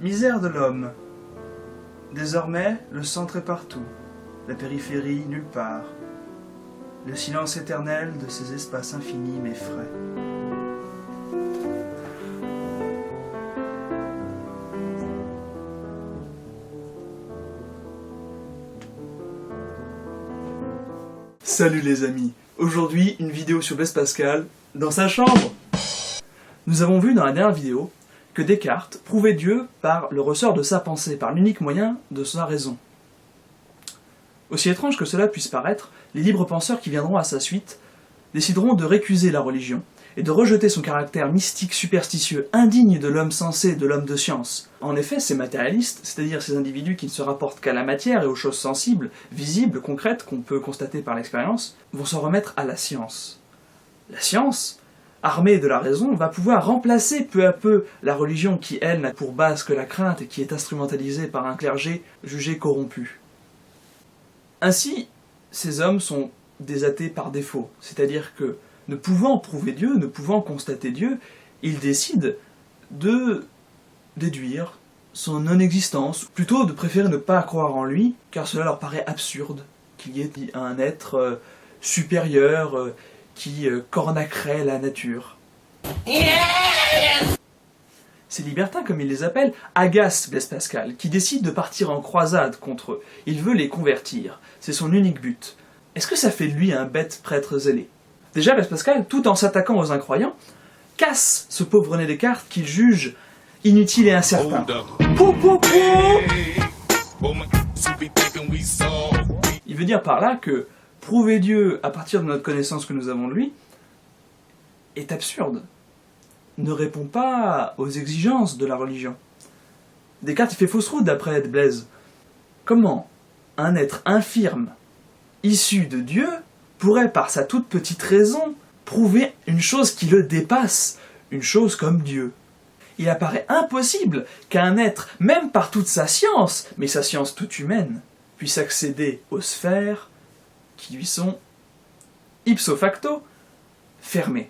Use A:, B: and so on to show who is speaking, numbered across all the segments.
A: Misère de l'homme. Désormais, le centre est partout, la périphérie nulle part. Le silence éternel de ces espaces infinis m'effraie. Salut les amis, aujourd'hui une vidéo sur Blaise Pascal dans sa chambre. Nous avons vu dans la dernière vidéo que Descartes prouvait Dieu par le ressort de sa pensée, par l'unique moyen de sa raison. Aussi étrange que cela puisse paraître, les libres penseurs qui viendront à sa suite décideront de récuser la religion et de rejeter son caractère mystique superstitieux, indigne de l'homme sensé, de l'homme de science. En effet, ces matérialistes, c'est-à-dire ces individus qui ne se rapportent qu'à la matière et aux choses sensibles, visibles, concrètes, qu'on peut constater par l'expérience, vont s'en remettre à la science. La science, armée de la raison, va pouvoir remplacer peu à peu la religion qui, elle, n'a pour base que la crainte et qui est instrumentalisée par un clergé jugé corrompu. Ainsi, ces hommes sont des athées par défaut, c'est-à-dire que, ne pouvant prouver Dieu, ne pouvant constater Dieu, ils décident de déduire son non-existence, plutôt de préférer ne pas croire en lui, car cela leur paraît absurde, qu'il y ait un être supérieur qui cornaquerait la nature. Ces libertins, comme ils les appellent, agacent Blaise Pascal, qui décide de partir en croisade contre eux. Il veut les convertir, c'est son unique but. Est-ce que ça fait de lui un bête prêtre zélé ? Déjà, Blaise Pascal, tout en s'attaquant aux incroyants, casse ce pauvre René Descartes qu'il juge inutile et incertain. Il veut dire par là que prouver Dieu à partir de notre connaissance que nous avons de lui est absurde, ne répond pas aux exigences de la religion. Descartes il fait fausse route d'après Blaise. Comment un être infirme, issu de Dieu, pourrait par sa toute petite raison prouver une chose qui le dépasse, une chose comme Dieu? Il apparaît impossible qu'un être, même par toute sa science, mais sa science toute humaine, puisse accéder aux sphères qui lui sont, ipso facto, fermées.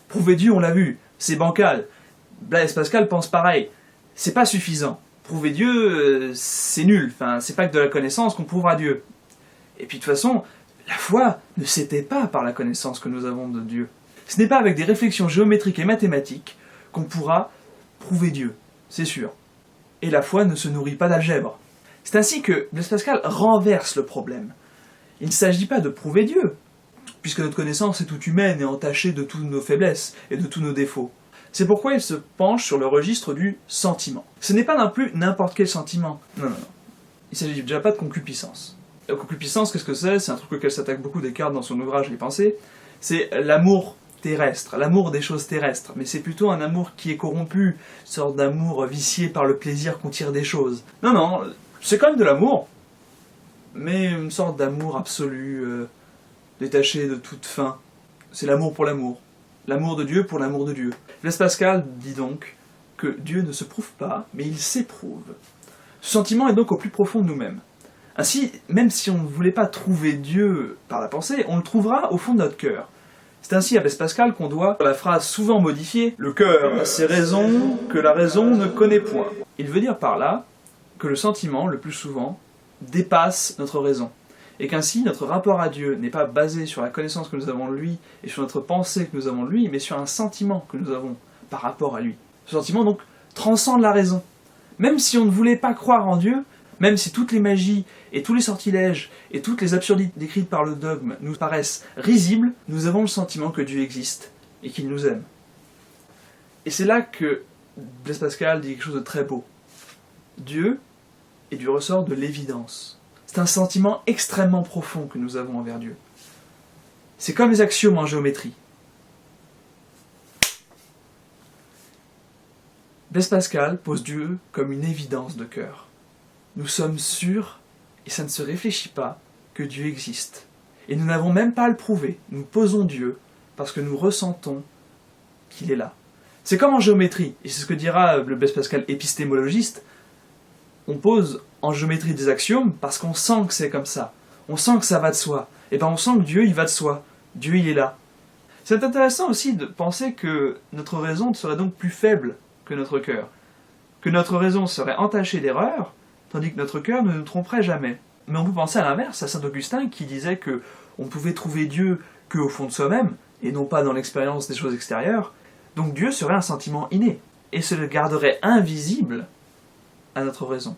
A: Prouver Dieu, on l'a vu, c'est bancal. Blaise Pascal pense pareil. C'est pas suffisant. Prouver Dieu, c'est nul. Enfin, c'est pas que de la connaissance qu'on prouvera Dieu. Et puis de toute façon, la foi ne s'éteint pas par la connaissance que nous avons de Dieu. Ce n'est pas avec des réflexions géométriques et mathématiques qu'on pourra prouver Dieu, c'est sûr. Et la foi ne se nourrit pas d'algèbre. C'est ainsi que Blaise Pascal renverse le problème. Il ne s'agit pas de prouver Dieu, puisque notre connaissance est toute humaine et entachée de toutes nos faiblesses et de tous nos défauts. C'est pourquoi il se penche sur le registre du sentiment. Ce n'est pas non plus n'importe quel sentiment. Non. Il ne s'agit déjà pas de concupiscence. La concupiscence, qu'est-ce que c'est ? C'est un truc auquel s'attaque beaucoup Descartes dans son ouvrage Les Pensées. C'est l'amour terrestre, l'amour des choses terrestres. Mais c'est plutôt un amour qui est corrompu, une sorte d'amour vicié par le plaisir qu'on tire des choses. Non, c'est quand même de l'amour, mais une sorte d'amour absolu, détaché de toute fin. C'est l'amour pour l'amour. L'amour de Dieu pour l'amour de Dieu. Blaise Pascal dit donc que Dieu ne se prouve pas, mais il s'éprouve. Ce sentiment est donc au plus profond de nous-mêmes. Ainsi, même si on ne voulait pas trouver Dieu par la pensée, on le trouvera au fond de notre cœur. C'est ainsi à Blaise Pascal qu'on doit la phrase souvent modifiée « Le cœur a ses raisons que la raison ne connaît point ». Il veut dire par là que le sentiment, le plus souvent, dépasse notre raison. Et qu'ainsi, notre rapport à Dieu n'est pas basé sur la connaissance que nous avons de lui et sur notre pensée que nous avons de lui, mais sur un sentiment que nous avons par rapport à lui. Ce sentiment, donc, transcende la raison. Même si on ne voulait pas croire en Dieu, même si toutes les magies et tous les sortilèges et toutes les absurdités décrites par le dogme nous paraissent risibles, nous avons le sentiment que Dieu existe et qu'il nous aime. Et c'est là que Blaise Pascal dit quelque chose de très beau. Dieu est du ressort de l'évidence. C'est un sentiment extrêmement profond que nous avons envers Dieu. C'est comme les axiomes en géométrie. Blaise Pascal pose Dieu comme une évidence de cœur. Nous sommes sûrs, et ça ne se réfléchit pas, que Dieu existe. Et nous n'avons même pas à le prouver. Nous posons Dieu parce que nous ressentons qu'il est là. C'est comme en géométrie, et c'est ce que dira le Blaise Pascal épistémologiste. On pose en géométrie des axiomes parce qu'on sent que c'est comme ça. On sent que ça va de soi. Et bien on sent que Dieu, il va de soi. Dieu, il est là. C'est intéressant aussi de penser que notre raison serait donc plus faible que notre cœur. que notre raison serait entachée d'erreurs, tandis que notre cœur ne nous tromperait jamais. Mais on peut penser à l'inverse, à saint Augustin qui disait que on pouvait trouver Dieu qu'au fond de soi-même, et non pas dans l'expérience des choses extérieures. Donc Dieu serait un sentiment inné, et se le garderait invisible à notre raison.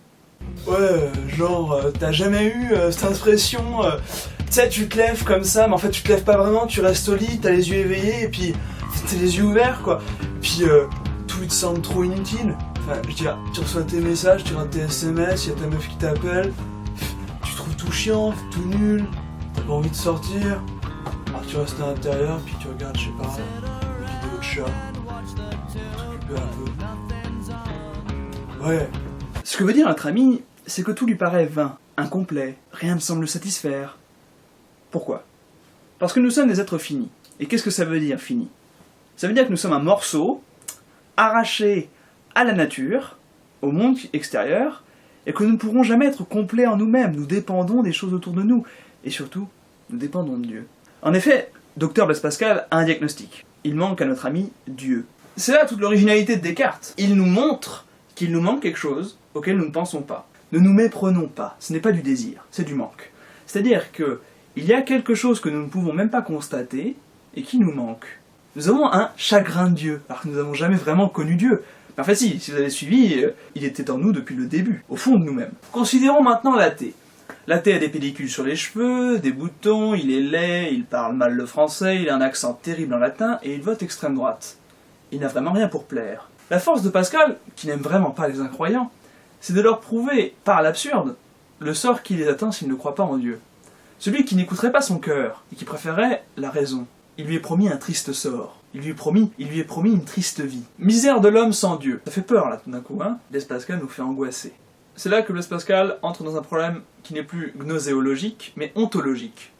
B: Ouais, genre, t'as jamais eu cette expression, tu sais, tu te lèves comme ça, mais en fait tu te lèves pas vraiment, tu restes au lit, t'as les yeux éveillés, et puis t'as les yeux ouverts, quoi. Puis tout te semble trop inutile. Enfin, je dirais, tu reçois tes messages, tu regardes tes SMS, y'a ta meuf qui t'appelle, tu trouves tout chiant, tout nul, t'as pas envie de sortir, alors tu restes à l'intérieur, puis tu regardes, je sais pas, une vidéo de chat, t'occuper un peu. Ouais.
A: Ce que veut dire notre ami, c'est que tout lui paraît vain, incomplet, rien ne semble le satisfaire. Pourquoi? Parce que nous sommes des êtres finis. Et qu'est-ce que ça veut dire, fini? Ça veut dire que nous sommes un morceau, arraché à la nature, au monde extérieur, et que nous ne pourrons jamais être complets en nous-mêmes. Nous dépendons des choses autour de nous. Et surtout, nous dépendons de Dieu. En effet, Dr Blaise Pascal a un diagnostic. Il manque à notre ami Dieu. C'est là toute l'originalité de Descartes. Il nous montre qu'il nous manque quelque chose auquel nous ne pensons pas. Ne nous méprenons pas, ce n'est pas du désir, c'est du manque. C'est-à-dire que il y a quelque chose que nous ne pouvons même pas constater et qui nous manque. Nous avons un chagrin de Dieu, alors que nous n'avons jamais vraiment connu Dieu. Mais enfin si vous avez suivi, il était en nous depuis le début, au fond de nous-mêmes. Considérons maintenant l'athée. L'athée a des pellicules sur les cheveux, des boutons, il est laid, il parle mal le français, il a un accent terrible en latin et il vote extrême droite. Il n'a vraiment rien pour plaire. La force de Pascal, qui n'aime vraiment pas les incroyants, c'est de leur prouver, par l'absurde, le sort qui les atteint s'ils ne croient pas en Dieu. Celui qui n'écouterait pas son cœur, et qui préférerait la raison, il lui est promis un triste sort. Il lui est promis une triste vie. Misère de l'homme sans Dieu. Ça fait peur là tout d'un coup, hein. Blaise Pascal nous fait angoisser. C'est là que Blaise Pascal entre dans un problème qui n'est plus gnoséologique, mais ontologique.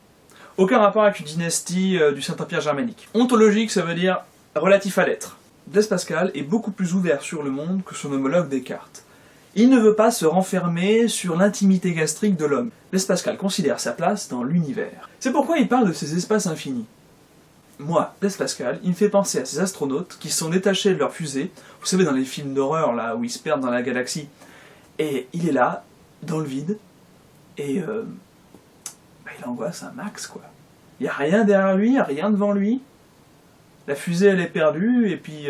A: Aucun rapport avec une dynastie du Saint-Empire germanique. Ontologique, ça veut dire relatif à l'être. Blaise Pascal est beaucoup plus ouvert sur le monde que son homologue Descartes. Il ne veut pas se renfermer sur l'intimité gastrique de l'homme. Blaise Pascal considère sa place dans l'univers. C'est pourquoi il parle de ces espaces infinis. Moi, Blaise Pascal, il me fait penser à ces astronautes qui sont détachés de leur fusée, vous savez dans les films d'horreur là où ils se perdent dans la galaxie, et il est là, dans le vide, et il angoisse un max quoi. Il n'y a rien derrière lui, il n'y a rien devant lui, la fusée elle est perdue, et puis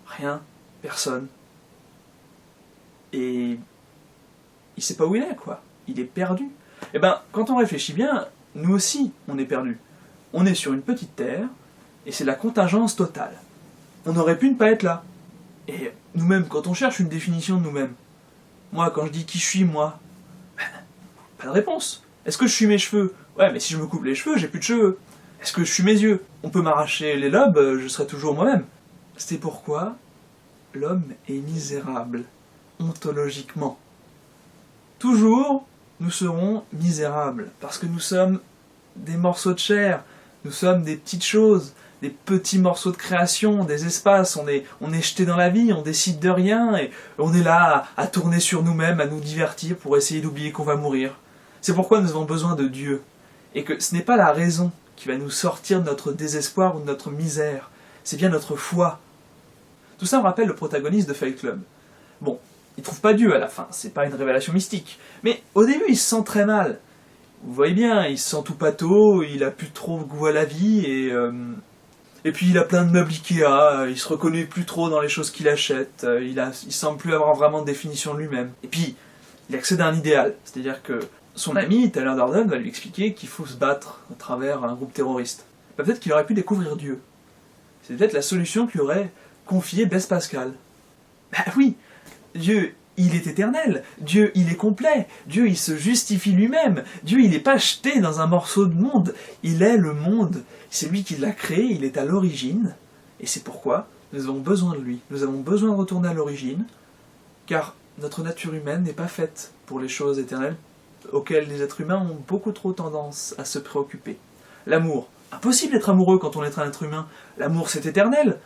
A: rien, personne. Et il sait pas où il est, quoi. Il est perdu. Et ben, quand on réfléchit bien, nous aussi, on est perdu. On est sur une petite terre, et c'est la contingence totale. On aurait pu ne pas être là. Et nous-mêmes, quand on cherche une définition de nous-mêmes, moi, quand je dis qui je suis, moi, pas de réponse. Est-ce que je suis mes cheveux? Ouais, mais si je me coupe les cheveux, j'ai plus de cheveux. Est-ce que je suis mes yeux? On peut m'arracher les lobes, je serai toujours moi-même. C'est pourquoi l'homme est misérable. Ontologiquement. Toujours, nous serons misérables, parce que nous sommes des morceaux de chair, nous sommes des petites choses, des petits morceaux de création, des espaces, on est jeté dans la vie, on décide de rien, et on est là à tourner sur nous-mêmes, à nous divertir pour essayer d'oublier qu'on va mourir. C'est pourquoi nous avons besoin de Dieu, et que ce n'est pas la raison qui va nous sortir de notre désespoir ou de notre misère, c'est bien notre foi. Tout ça me rappelle le protagoniste de Fight Club. Bon, il trouve pas Dieu à la fin, c'est pas une révélation mystique. Mais au début, il se sent très mal. Vous voyez bien, il se sent tout pâteau, il a plus trop goût à la vie, et puis il a plein de meubles Ikea, il se reconnaît plus trop dans les choses qu'il achète, il semble plus avoir vraiment de définition de lui-même. Et puis, il accède à un idéal, c'est-à-dire que son ami, Tyler Durden, va lui expliquer qu'il faut se battre à travers un groupe terroriste. Peut-être qu'il aurait pu découvrir Dieu. C'est peut-être la solution que lui aurait confiée Blaise Pascal. Ben oui, Dieu, il est éternel. Dieu, il est complet. Dieu, il se justifie lui-même. Dieu, il n'est pas jeté dans un morceau de monde. Il est le monde. C'est lui qui l'a créé, il est à l'origine. Et c'est pourquoi nous avons besoin de lui. Nous avons besoin de retourner à l'origine, car notre nature humaine n'est pas faite pour les choses éternelles auxquelles les êtres humains ont beaucoup trop tendance à se préoccuper. L'amour. Impossible d'être amoureux quand on est un être humain. L'amour, c'est éternel.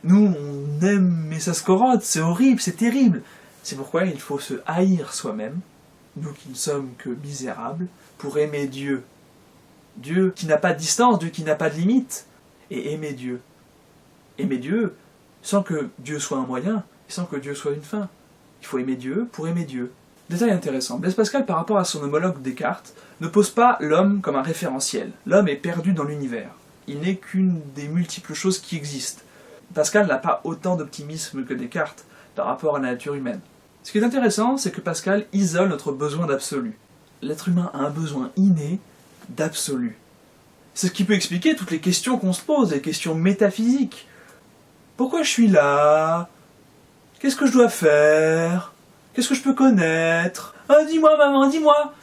A: Nous, on aime, mais ça se corrode, c'est horrible, c'est terrible. C'est pourquoi il faut se haïr soi-même, nous qui ne sommes que misérables, pour aimer Dieu. Dieu qui n'a pas de distance, Dieu qui n'a pas de limite. Et aimer Dieu. Aimer Dieu, sans que Dieu soit un moyen, sans que Dieu soit une fin. Il faut aimer Dieu pour aimer Dieu. Détail intéressant, Blaise Pascal, par rapport à son homologue Descartes, ne pose pas l'homme comme un référentiel. L'homme est perdu dans l'univers. Il n'est qu'une des multiples choses qui existent. Pascal n'a pas autant d'optimisme que Descartes par rapport à la nature humaine. Ce qui est intéressant, c'est que Pascal isole notre besoin d'absolu. L'être humain a un besoin inné d'absolu. C'est ce qui peut expliquer toutes les questions qu'on se pose, les questions métaphysiques. Pourquoi je suis là? Qu'est-ce que je dois faire? Qu'est-ce que je peux connaître? Dis-moi maman, dis-moi!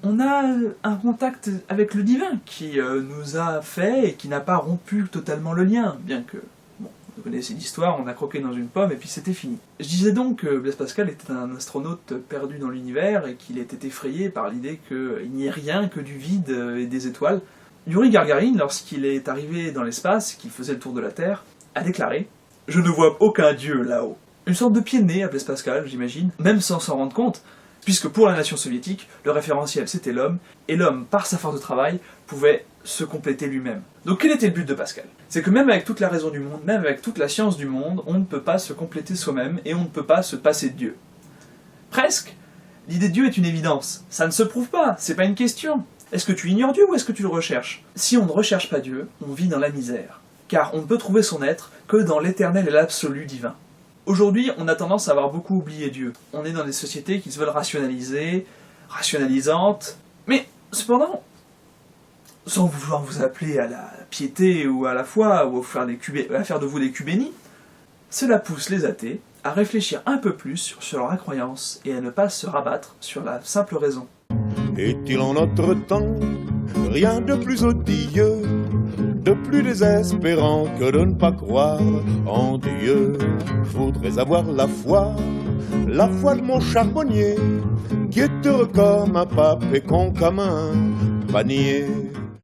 A: On a un contact avec le divin qui nous a fait et qui n'a pas rompu totalement le lien, bien que, bon, vous connaissez l'histoire, on a croqué dans une pomme et puis c'était fini. Je disais donc que Blaise Pascal était un astronaute perdu dans l'univers et qu'il était effrayé par l'idée qu'il n'y ait rien que du vide et des étoiles. Yuri Gagarin, lorsqu'il est arrivé dans l'espace, qu'il faisait le tour de la Terre, a déclaré « Je ne vois aucun dieu là-haut ». Une sorte de pied de nez à Blaise Pascal, j'imagine, même sans s'en rendre compte, puisque pour la nation soviétique, le référentiel c'était l'homme, et l'homme, par sa force de travail, pouvait se compléter lui-même. Donc quel était le but de Pascal? C'est que même avec toute la raison du monde, même avec toute la science du monde, on ne peut pas se compléter soi-même, et on ne peut pas se passer de Dieu. Presque, l'idée de Dieu est une évidence. Ça ne se prouve pas, c'est pas une question. Est-ce que tu ignores Dieu ou est-ce que tu le recherches? Si on ne recherche pas Dieu, on vit dans la misère, car on ne peut trouver son être que dans l'éternel et l'absolu divin. Aujourd'hui, on a tendance à avoir beaucoup oublié Dieu. On est dans des sociétés qui se veulent rationaliser, rationalisantes, mais cependant, sans vouloir vous appeler à la piété ou à la foi, ou à faire de vous des cubénis, cela pousse les athées à réfléchir un peu plus sur leur incroyance et à ne pas se rabattre sur la simple raison.
C: Est-il en notre temps rien de plus odieux, de plus désespérant que de ne pas croire en Dieu? Je voudrais avoir la foi de mon charbonnier, qui est heureux comme un pape et con comme un panier.